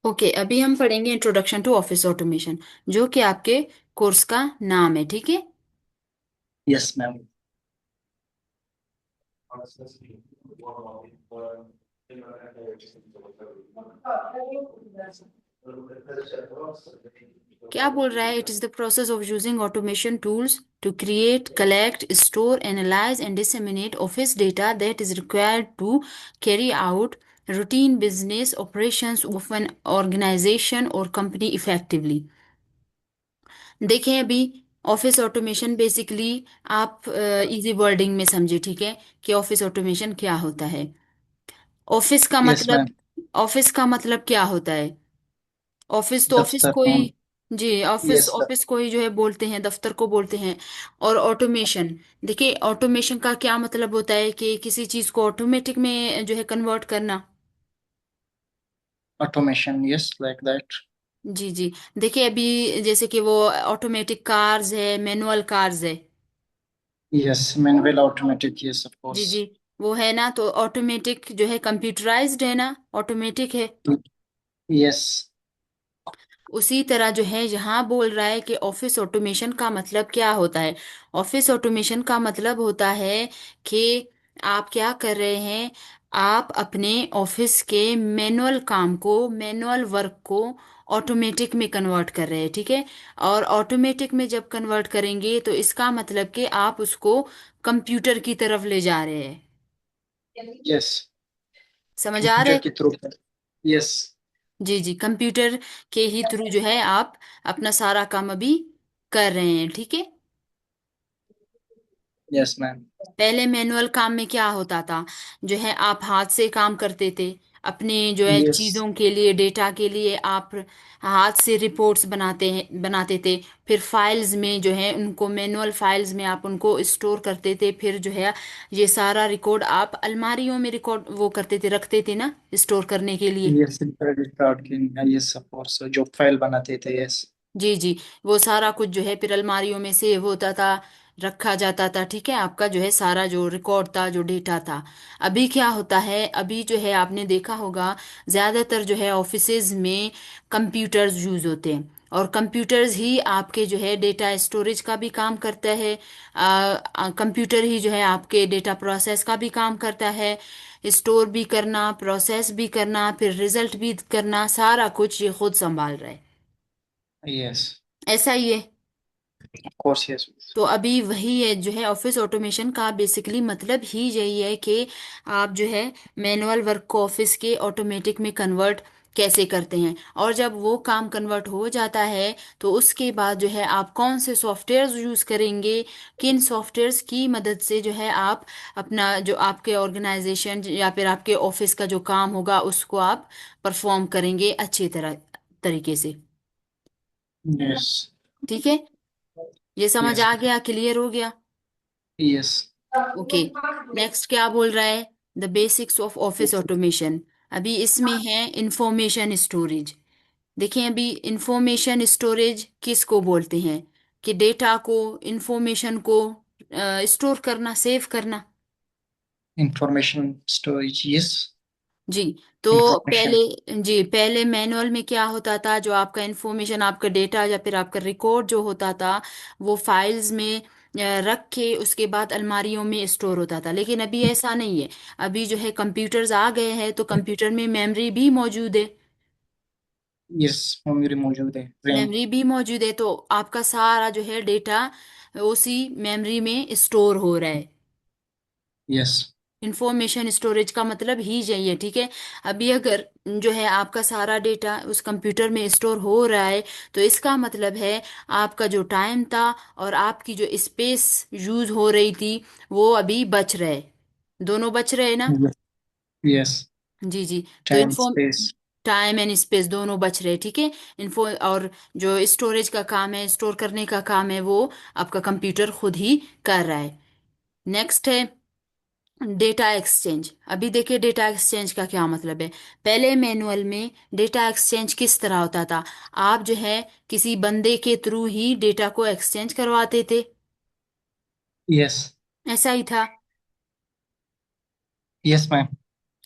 Okay, अभी हम पढ़ेंगे इंट्रोडक्शन टू ऑफिस ऑटोमेशन, जो कि आपके कोर्स का नाम है, ठीक है। Yes ma'am. क्या बोल रहा है? It is the process of using automation tools to create, collect, store, analyse and disseminate office data that is required to carry out routine business operations of an organisation और company effectively. देखें अभी, office automation basically आप easy wording में समझे, ठीक है, कि office automation क्या होता है। ऑफिस का यस मतलब, मैम। ऑफिस का मतलब क्या होता है? ऑफिस तो ऑफिस दफ्तर को ही, मैम। जी, ऑफिस यस ऑफिस को ही जो है बोलते हैं, दफ्तर को बोलते हैं। और ऑटोमेशन, देखिए ऑटोमेशन का क्या मतलब होता है कि किसी चीज को ऑटोमेटिक में जो है कन्वर्ट करना। Automation, yes like that. जी जी। देखिए अभी जैसे कि वो ऑटोमेटिक कार्स है, मैनुअल कार्स है। Yes manual automatic, yes of जी कोर्स। जी। वो है ना, तो ऑटोमेटिक जो है कंप्यूटराइज्ड है ना, ऑटोमेटिक है। यस। उसी तरह जो है यहाँ बोल रहा है कि ऑफिस ऑटोमेशन का मतलब क्या होता है। ऑफिस ऑटोमेशन का मतलब होता है कि आप क्या कर रहे हैं, आप अपने ऑफिस के मैनुअल काम को, मैनुअल वर्क को ऑटोमेटिक में कन्वर्ट कर रहे हैं, ठीक है। और ऑटोमेटिक में जब कन्वर्ट करेंगे तो इसका मतलब कि आप उसको कंप्यूटर की तरफ ले जा रहे हैं। यस। समझ आ रहा कंप्यूटर है? के थ्रू। यस। जी जी, कंप्यूटर के ही थ्रू जो है आप अपना सारा काम अभी कर रहे हैं, ठीक है। Yes ma'am. पहले मैनुअल काम में क्या होता था, जो है आप हाथ से काम करते थे, अपने जो है यस। चीजों के लिए, डेटा के लिए आप हाथ से रिपोर्ट्स बनाते थे। फिर फाइल्स में जो है उनको, मैनुअल फाइल्स में आप उनको स्टोर करते थे। फिर जो है ये सारा रिकॉर्ड आप अलमारियों में रिकॉर्ड वो करते थे, रखते थे ना, स्टोर करने के लिए। यस क्रेडिट कार्ड की। यस ऑफ कोर्स, जो फाइल बनाते थे, यस। जी जी। वो सारा कुछ जो है फिर अलमारियों में सेव होता था, रखा जाता था, ठीक है, आपका जो है सारा जो रिकॉर्ड था, जो डेटा था। अभी क्या होता है, अभी जो है आपने देखा होगा ज्यादातर जो है ऑफिसेज में कंप्यूटर्स यूज होते हैं। और कंप्यूटर्स ही आपके जो है डेटा स्टोरेज का भी काम करता है। कंप्यूटर ही जो है आपके डेटा प्रोसेस का भी काम करता है, स्टोर भी करना, प्रोसेस भी करना, फिर रिजल्ट भी करना, सारा कुछ ये खुद संभाल रहा है। यस ऐसा ही है। Of course, yes. तो अभी वही है जो है ऑफिस ऑटोमेशन का बेसिकली मतलब ही यही है कि आप जो है मैनुअल वर्क को ऑफिस के ऑटोमेटिक में कन्वर्ट कैसे करते हैं। और जब वो काम कन्वर्ट हो जाता है तो उसके बाद जो है आप कौन से सॉफ्टवेयर्स यूज करेंगे, किन सॉफ्टवेयर्स की मदद से जो है आप अपना जो आपके ऑर्गेनाइजेशन या फिर आपके ऑफिस का जो काम होगा उसको आप परफॉर्म करेंगे अच्छी तरह, तरीके से। यस। ठीक है, ये समझ यस। आ गया, क्लियर हो गया? यस। ओके। नेक्स्ट क्या बोल रहा है? The basics of office automation. अभी इसमें है इंफॉर्मेशन स्टोरेज। देखें अभी, इंफॉर्मेशन स्टोरेज किसको बोलते हैं? कि डेटा को, इंफॉर्मेशन को स्टोर करना, सेव करना। Information storage, yes. जी। तो इंफॉर्मेशन। पहले, जी, पहले मैनुअल में क्या होता था, जो आपका इंफॉर्मेशन, आपका डेटा या फिर आपका रिकॉर्ड जो होता था वो फाइल्स में रख के उसके बाद अलमारियों में स्टोर होता था। लेकिन अभी ऐसा नहीं है। अभी जो है कंप्यूटर्स आ गए हैं तो कंप्यूटर में मेमोरी भी मौजूद है। यस, मेमोरी मौजूद है, रैम। मेमोरी भी मौजूद है, तो आपका सारा जो है डेटा उसी मेमोरी में स्टोर हो रहा है। यस। इंफॉर्मेशन स्टोरेज का मतलब ही यही है, ठीक है। अभी अगर जो है आपका सारा डेटा उस कंप्यूटर में स्टोर हो रहा है तो इसका मतलब है आपका जो टाइम था और आपकी जो स्पेस यूज हो रही थी वो अभी बच रहे, दोनों बच रहे ना। यस। जी जी। तो time space. Time and space दोनों बच रहे, ठीक है। इन्फो और जो स्टोरेज का काम है, स्टोर करने का काम है, वो आपका कंप्यूटर खुद ही कर रहा है। नेक्स्ट है डेटा एक्सचेंज। अभी देखिए डेटा एक्सचेंज का क्या मतलब है। पहले मैनुअल में डेटा एक्सचेंज किस तरह होता था, आप जो है किसी बंदे के थ्रू ही डेटा को एक्सचेंज करवाते थे। यस। ऐसा ही था। Yes ma'am.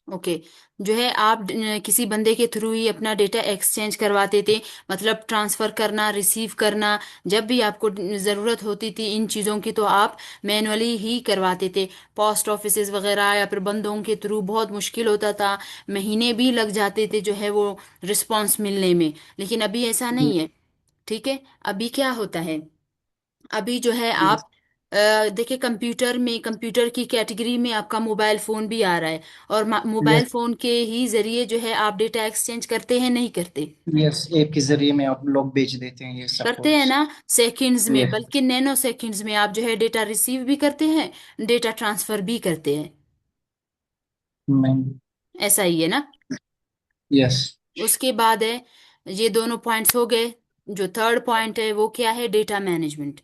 ओके। जो है आप किसी बंदे के थ्रू ही अपना डेटा एक्सचेंज करवाते थे, मतलब ट्रांसफर करना, रिसीव करना। जब भी आपको ज़रूरत होती थी इन चीज़ों की तो आप मैनुअली ही करवाते थे। पोस्ट ऑफिसेज वगैरह या फिर बंदों के थ्रू बहुत मुश्किल होता था, महीने भी लग जाते थे जो है वो रिस्पॉन्स मिलने में। लेकिन अभी ऐसा नहीं है। ठीक है। अभी क्या होता है, अभी जो है यस। आप देखिए कंप्यूटर में, कंप्यूटर की कैटेगरी में आपका मोबाइल फोन भी आ रहा है। और मोबाइल यस। फोन के ही जरिए जो है आप डेटा एक्सचेंज करते हैं नहीं करते? यस, ऐप के जरिए में आप लोग बेच देते हैं ये सब करते हैं कोर्स। ना। सेकंड्स में, यस बल्कि नैनो सेकंड्स में आप जो है डेटा रिसीव भी करते हैं, डेटा ट्रांसफर भी करते हैं। मैम। ऐसा ही है ना। यस। उसके बाद है, ये दोनों पॉइंट्स हो गए। जो थर्ड पॉइंट है वो क्या है, data management.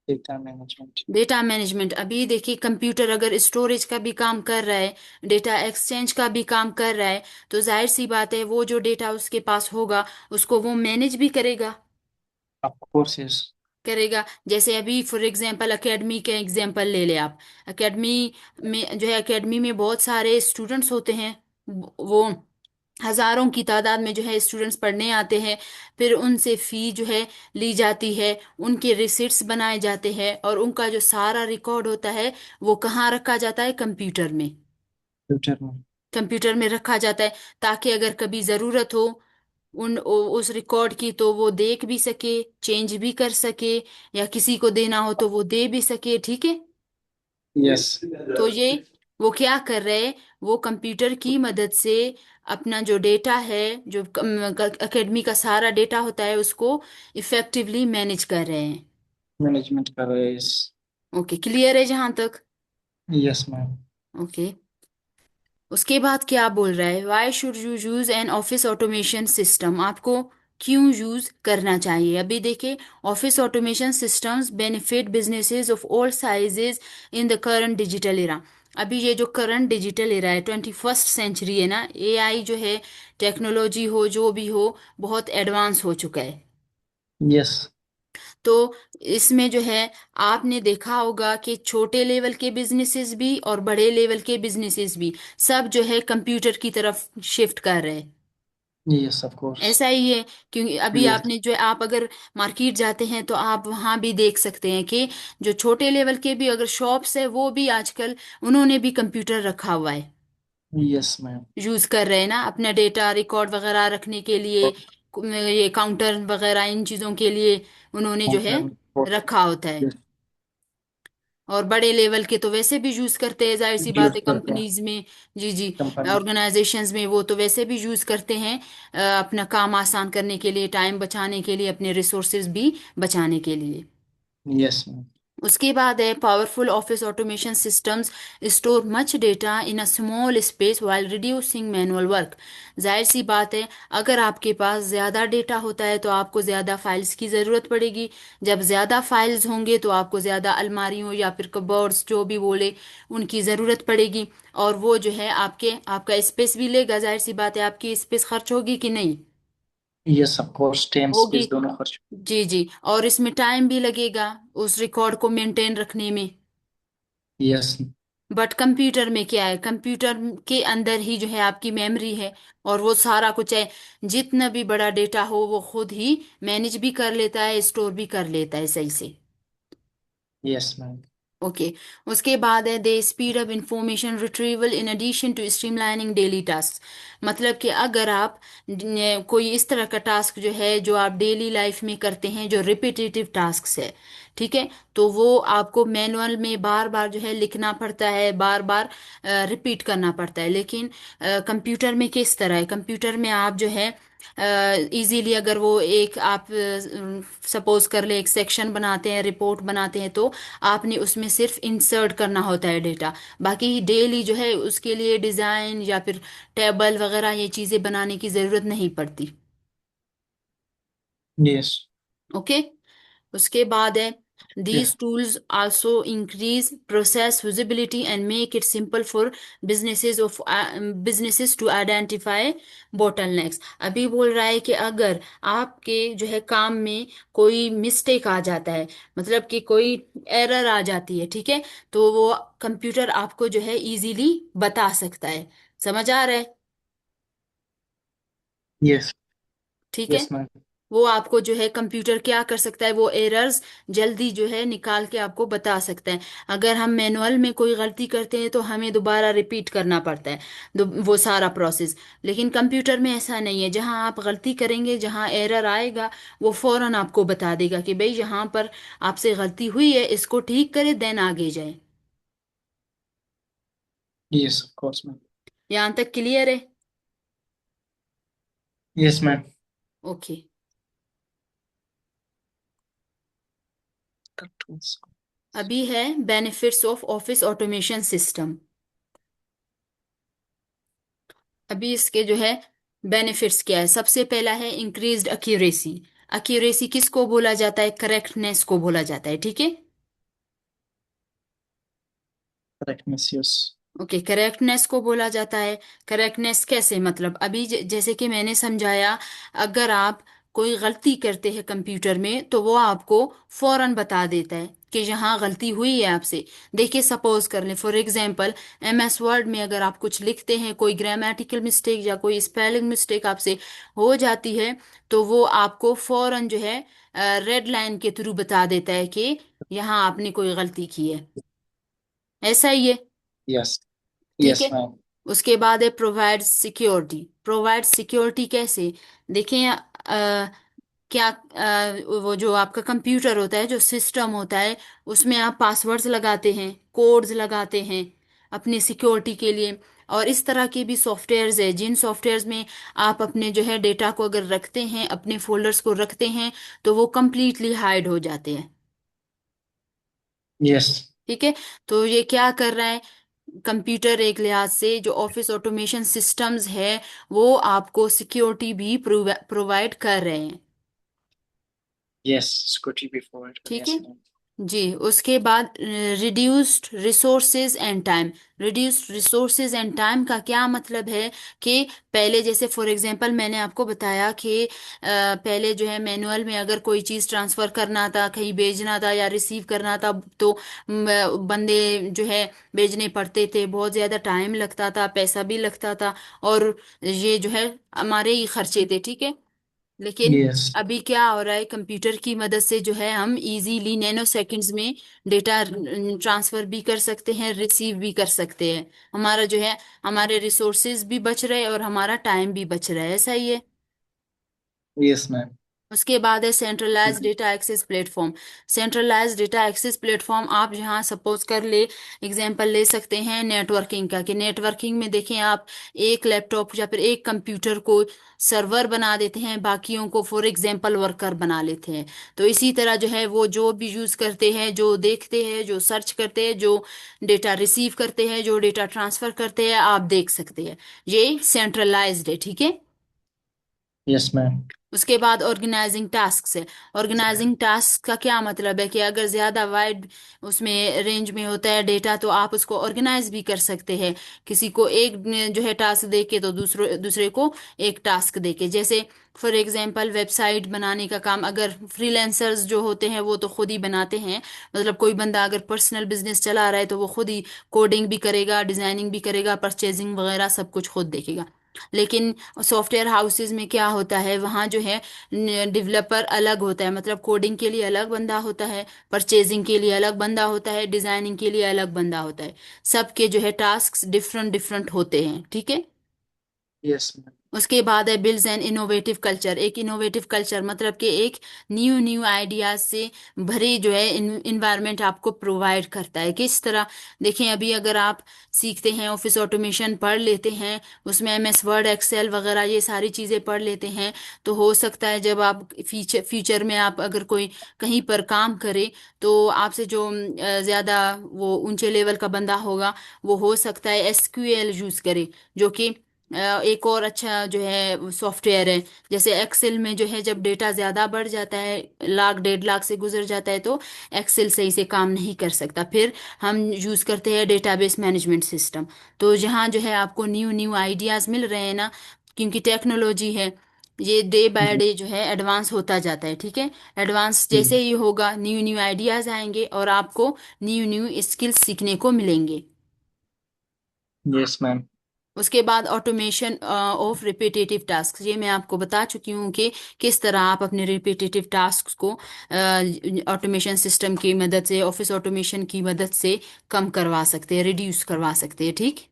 Data management. Data management, अभी देखिए कंप्यूटर अगर स्टोरेज का भी काम कर रहा है, डेटा एक्सचेंज का भी काम कर रहा है, तो जाहिर सी बात है वो जो डेटा उसके पास होगा उसको वो मैनेज भी करेगा। Of course yes. करेगा। जैसे अभी फॉर एग्जांपल एकेडमी के एग्जांपल ले ले आप। एकेडमी में जो है, एकेडमी में बहुत सारे स्टूडेंट्स होते हैं। वो हजारों की तादाद में जो है स्टूडेंट्स पढ़ने आते हैं। फिर उनसे फी जो है ली जाती है, उनके रिसिट्स बनाए जाते हैं, और उनका जो सारा रिकॉर्ड होता है वो कहाँ रखा जाता है, कंप्यूटर में। फ्यूचर में। कंप्यूटर में रखा जाता है, ताकि अगर कभी जरूरत हो उस रिकॉर्ड की तो वो देख भी सके, चेंज भी कर सके, या किसी को देना हो तो वो दे भी सके। ठीक है। यस। तो ये वो क्या कर रहे हैं, वो कंप्यूटर की मदद से अपना जो डेटा है, जो एकेडमी का सारा डेटा होता है उसको इफेक्टिवली मैनेज कर रहे हैं। मैनेजमेंट कर रहे हैं यस। ओके, क्लियर है जहां तक? Yes ma'am. ओके। उसके बाद क्या बोल रहा है, why should you use an office automation system, आपको क्यों यूज करना चाहिए? अभी देखिए, office automation systems benefit businesses of all sizes in the current digital era. अभी ये जो करंट डिजिटल एरा है, 21st सेंचुरी है ना, एआई जो है, टेक्नोलॉजी हो जो भी हो, बहुत एडवांस हो चुका है। यस। तो इसमें जो है आपने देखा होगा कि छोटे लेवल के बिजनेसेस भी और बड़े लेवल के बिजनेसेस भी सब जो है कंप्यूटर की तरफ शिफ्ट कर रहे हैं। Yes of course. ऐसा ही है। क्योंकि अभी यस। आपने जो है, आप अगर मार्केट जाते हैं तो आप वहां भी देख सकते हैं कि जो छोटे लेवल के भी अगर शॉप्स है वो भी आजकल उन्होंने भी कंप्यूटर रखा हुआ है। Yes ma'am. यूज कर रहे हैं ना अपना डेटा रिकॉर्ड वगैरह रखने के लिए। ये काउंटर वगैरह इन चीजों के लिए उन्होंने जो है काउंटर में। रखा होता है। यस। और बड़े लेवल के तो वैसे भी यूज करते हैं, जाहिर सी बात यूज है, करते हैं कंपनीज में। जी जी। कंपनी। ऑर्गेनाइजेशंस में वो तो वैसे भी यूज करते हैं, अपना काम आसान करने के लिए, टाइम बचाने के लिए, अपने रिसोर्सेज भी बचाने के लिए। Yes ma'am. उसके बाद है, powerful office automation systems store much data in a small space while reducing manual work. जाहिर सी बात है, अगर आपके पास ज़्यादा डेटा होता है तो आपको ज़्यादा फाइल्स की ज़रूरत पड़ेगी। जब ज़्यादा फाइल्स होंगे तो आपको ज़्यादा अलमारियों या फिर कबर्ड्स जो भी बोले उनकी ज़रूरत पड़ेगी। और वो जो है आपका स्पेस भी लेगा, जाहिर सी बात है, आपकी स्पेस खर्च होगी कि नहीं? यस ऑफ कोर्स, टाइम होगी। स्पेस दोनों खर्च। जी जी। और इसमें टाइम भी लगेगा उस रिकॉर्ड को मेंटेन रखने में। यस। बट कंप्यूटर में क्या है, कंप्यूटर के अंदर ही जो है आपकी मेमोरी है, और वो सारा कुछ है। जितना भी बड़ा डेटा हो वो खुद ही मैनेज भी कर लेता है, स्टोर भी कर लेता है सही से। Yes ma'am. ओके। उसके बाद है, they speed up information retrieval in addition to streamlining daily task. मतलब कि अगर आप कोई इस तरह का टास्क जो है, जो आप डेली लाइफ में करते हैं, जो रिपीटेटिव टास्क है, ठीक है, तो वो आपको मैनुअल में बार बार जो है लिखना पड़ता है, बार बार रिपीट करना पड़ता है। लेकिन कंप्यूटर में किस तरह है, कंप्यूटर में आप जो है इजीली, अगर वो एक आप सपोज कर ले एक सेक्शन बनाते हैं, रिपोर्ट बनाते हैं, तो आपने उसमें सिर्फ इंसर्ट करना होता है डेटा। बाकी डेली जो है उसके लिए डिजाइन या फिर टेबल वगैरह ये चीजें बनाने की जरूरत नहीं पड़ती। यस। ओके। उसके बाद है, Yeah. These tools also increase process visibility and make it simple for businesses to identify bottlenecks. अभी बोल रहा है कि अगर आपके जो है काम में कोई मिस्टेक आ जाता है, मतलब कि कोई एरर आ जाती है, ठीक है, तो वो कंप्यूटर आपको जो है इजीली बता सकता है। समझ आ रहा है? Yes. ठीक है। Yes, ma'am. वो आपको जो है कंप्यूटर क्या कर सकता है, वो एरर्स जल्दी जो है निकाल के आपको बता सकता है। अगर हम मैनुअल में कोई गलती करते हैं तो हमें दोबारा रिपीट करना पड़ता है, वो सारा प्रोसेस। लेकिन कंप्यूटर में ऐसा नहीं है, जहां आप गलती करेंगे, जहां एरर आएगा, वो फौरन आपको बता देगा कि भाई यहाँ पर आपसे गलती हुई है, इसको ठीक करें, देन आगे जाए। Yes, of course, ma'am. यहाँ तक क्लियर है? Yes, ma'am. Okay. The tools. अभी है benefits of office automation system. अभी इसके जो है बेनिफिट्स क्या है, सबसे पहला है इंक्रीज्ड एक्यूरेसी। एक्यूरेसी किसको बोला जाता है? करेक्टनेस को बोला जाता है, ठीक है। Correct, miss. Yes. Okay, correctness को बोला जाता है। करेक्टनेस कैसे, मतलब अभी जैसे कि मैंने समझाया, अगर आप कोई गलती करते हैं कंप्यूटर में तो वो आपको फौरन बता देता है कि यहाँ गलती हुई है आपसे। देखिए, सपोज कर लें फॉर एग्जांपल, एमएस वर्ड में अगर आप कुछ लिखते हैं, कोई ग्रामेटिकल मिस्टेक या कोई स्पेलिंग मिस्टेक आपसे हो जाती है, तो वो आपको फौरन जो है रेड लाइन के थ्रू बता देता है कि यहाँ आपने कोई गलती की है। ऐसा ही है, Yes. ठीक Yes, है। ma'am. उसके बाद है प्रोवाइड सिक्योरिटी। प्रोवाइड सिक्योरिटी कैसे? देखें, क्या वो जो आपका कंप्यूटर होता है, जो सिस्टम होता है, उसमें आप पासवर्ड्स लगाते हैं, कोड्स लगाते हैं अपनी सिक्योरिटी के लिए। और इस तरह के भी सॉफ्टवेयर्स है, जिन सॉफ्टवेयर्स में आप अपने जो है डेटा को अगर रखते हैं, अपने फोल्डर्स को रखते हैं, तो वो कंप्लीटली हाइड हो जाते हैं, Yes. ठीक है। तो ये क्या कर रहा है, कंप्यूटर एक लिहाज से जो ऑफिस ऑटोमेशन सिस्टम्स है, वो आपको सिक्योरिटी भी प्रोवाइड कर रहे हैं, Yes. Security before. ठीक है। Yes, ma'am. जी, उसके बाद reduced resources and time. Reduced resources and time का क्या मतलब है कि पहले जैसे फॉर एग्जांपल मैंने आपको बताया कि पहले जो है मैनुअल में अगर कोई चीज़ ट्रांसफ़र करना था, कहीं भेजना था या रिसीव करना था, तो बंदे जो है भेजने पड़ते थे, बहुत ज़्यादा टाइम लगता था, पैसा भी लगता था, और ये जो है हमारे ही खर्चे थे, ठीक है। लेकिन Yes. अभी क्या हो रहा है, कंप्यूटर की मदद से जो है हम इजीली नैनो सेकंड्स में डेटा ट्रांसफर भी कर सकते हैं, रिसीव भी कर सकते हैं। हमारा जो है, हमारे रिसोर्सेज भी बच रहे हैं और हमारा टाइम भी बच रहा है, ऐसा ही है। Yes, ma'am. उसके बाद है centralise data access platform. Centralise data access platform, आप यहाँ सपोज कर ले, एग्जांपल ले सकते हैं नेटवर्किंग का, कि नेटवर्किंग में देखें आप, एक लैपटॉप या फिर एक कंप्यूटर को सर्वर बना देते हैं, बाकियों को फॉर एग्जांपल वर्कर बना लेते हैं। तो इसी तरह जो है वो जो भी यूज करते हैं, जो देखते हैं, जो सर्च करते हैं, जो डेटा रिसीव करते हैं, जो डेटा ट्रांसफर करते हैं, आप देख सकते हैं। ये सेंट्रलाइज्ड है, ठीक है। Yes, ma'am. उसके बाद ऑर्गेनाइजिंग टास्क है। ऑर्गेनाइजिंग टास्क का क्या मतलब है कि अगर ज़्यादा वाइड उसमें रेंज में होता है डेटा, तो आप उसको ऑर्गेनाइज भी कर सकते हैं। किसी को एक जो है टास्क दे के, तो दूसरे दूसरे को एक टास्क दे के, जैसे फॉर एग्जांपल वेबसाइट बनाने का काम, अगर फ्रीलांसर्स जो होते हैं वो तो खुद ही बनाते हैं, मतलब कोई बंदा अगर पर्सनल बिजनेस चला रहा है तो वो खुद ही कोडिंग भी करेगा, डिजाइनिंग भी करेगा, परचेजिंग वगैरह सब कुछ खुद देखेगा। लेकिन सॉफ्टवेयर हाउसेज में क्या होता है, वहाँ जो है डेवलपर अलग होता है, मतलब कोडिंग के लिए अलग बंदा होता है, परचेजिंग के लिए अलग बंदा होता है, डिजाइनिंग के लिए अलग बंदा होता है। सबके जो है टास्क डिफरेंट डिफरेंट होते हैं, ठीक है। Yes, ma'am. उसके बाद है बिल्ड्स एन इनोवेटिव कल्चर। एक इनोवेटिव कल्चर मतलब कि एक न्यू न्यू आइडियाज से भरे जो है इन्वायरमेंट आपको प्रोवाइड करता है। किस तरह? देखें, अभी अगर आप सीखते हैं, ऑफिस ऑटोमेशन पढ़ लेते हैं, उसमें एमएस वर्ड, एक्सेल वगैरह ये सारी चीज़ें पढ़ लेते हैं, तो हो सकता है जब आप फ्यूचर में आप अगर कोई कहीं पर काम करें, तो आपसे जो ज़्यादा वो ऊंचे लेवल का बंदा होगा, वो हो सकता है एसक्यूएल यूज़ करे, जो कि एक और अच्छा जो है सॉफ्टवेयर है, जैसे एक्सेल में जो है जब डेटा ज्यादा बढ़ जाता है, लाख 1.5 लाख से गुजर जाता है, तो एक्सेल सही से काम नहीं कर सकता, फिर हम यूज करते हैं डेटाबेस मैनेजमेंट सिस्टम। तो जहाँ जो है आपको न्यू न्यू आइडियाज मिल रहे हैं ना, क्योंकि टेक्नोलॉजी है, ये डे बाय जी डे जो है एडवांस होता जाता है, ठीक है। एडवांस जैसे जी। ही होगा, न्यू न्यू आइडियाज आएंगे और आपको न्यू न्यू स्किल्स सीखने को मिलेंगे। Yes ma'am. उसके बाद ऑटोमेशन ऑफ रिपीटेटिव टास्क, ये मैं आपको बता चुकी हूँ कि किस तरह आप अपने रिपीटेटिव टास्क को ऑटोमेशन सिस्टम की मदद से, ऑफिस ऑटोमेशन की मदद से कम करवा सकते हैं, रिड्यूस करवा सकते हैं, ठीक।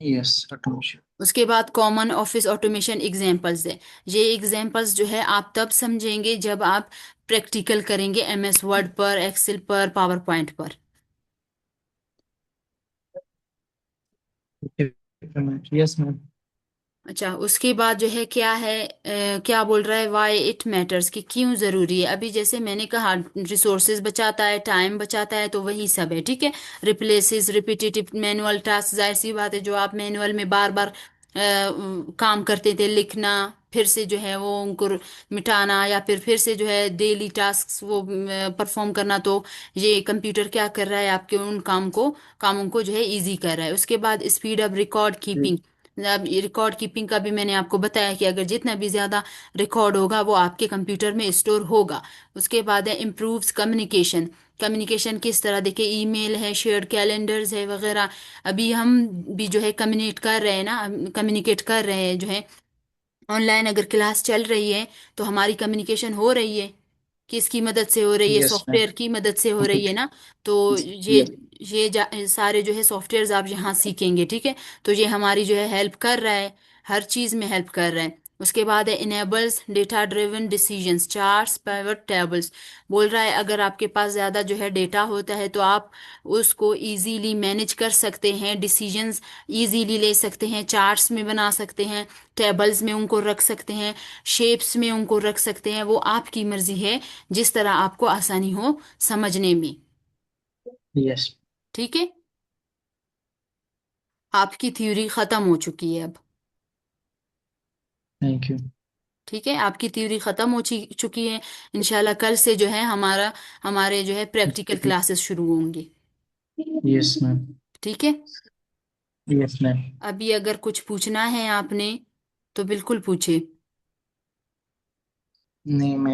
Yes automation. उसके बाद कॉमन ऑफिस ऑटोमेशन एग्जांपल्स है। ये एग्जांपल्स जो है आप तब समझेंगे जब आप प्रैक्टिकल करेंगे एमएस वर्ड पर, एक्सेल पर, पावर पॉइंट पर। Yes ma'am. अच्छा, उसके बाद जो है क्या है, क्या बोल रहा है, वाई इट मैटर्स, कि क्यों जरूरी है। अभी जैसे मैंने कहा, रिसोर्सेज बचाता है, टाइम बचाता है, तो वही सब है, ठीक है। रिप्लेसेस रिपीटेटिव मैनुअल टास्क, जाहिर सी बात है, जो आप मैनुअल में बार बार काम करते थे, लिखना, फिर से जो है वो उनको मिटाना, या फिर से जो है डेली टास्क वो परफॉर्म करना, तो ये कंप्यूटर क्या कर रहा है, आपके उन कामों को जो है इजी कर रहा है। उसके बाद स्पीड अप रिकॉर्ड कीपिंग। अब ये रिकॉर्ड कीपिंग का भी मैंने आपको बताया कि अगर जितना भी ज्यादा रिकॉर्ड होगा वो आपके कंप्यूटर में स्टोर होगा। उसके बाद है इम्प्रूव्स कम्युनिकेशन। कम्युनिकेशन किस तरह, देखिए ईमेल है, शेयर्ड कैलेंडर्स है वगैरह। अभी हम भी जो है कम्युनिकेट कर रहे हैं ना, कम्युनिकेट कर रहे हैं जो है ऑनलाइन, अगर क्लास चल रही है तो हमारी कम्युनिकेशन हो रही है, किसकी मदद से हो रही है, यस मैम। सॉफ्टवेयर की मदद से हो रही है ना। तो यस। सारे जो है सॉफ्टवेयर्स आप यहाँ सीखेंगे, ठीक है। तो ये हमारी जो है हेल्प कर रहा है, हर चीज में हेल्प कर रहा है। उसके बाद है enables data driven decisions, charts, pivot tables. बोल रहा है अगर आपके पास ज्यादा जो है डेटा होता है तो आप उसको इजीली मैनेज कर सकते हैं, डिसीजंस इजीली ले सकते हैं, चार्ट्स में बना सकते हैं, टेबल्स में उनको रख सकते हैं, शेप्स में उनको रख सकते हैं, वो आपकी मर्जी है, जिस तरह आपको आसानी हो समझने में, यस। ठीक है। आपकी थ्योरी खत्म हो चुकी है अब, थैंक यू। ठीक है, आपकी थ्योरी खत्म हो चुकी है। इंशाल्लाह कल से जो है हमारे जो है प्रैक्टिकल क्लासेस शुरू होंगी, यस मैम। ठीक है। Yes ma'am. अभी अगर कुछ पूछना है आपने तो बिल्कुल पूछे। नहीं मैम।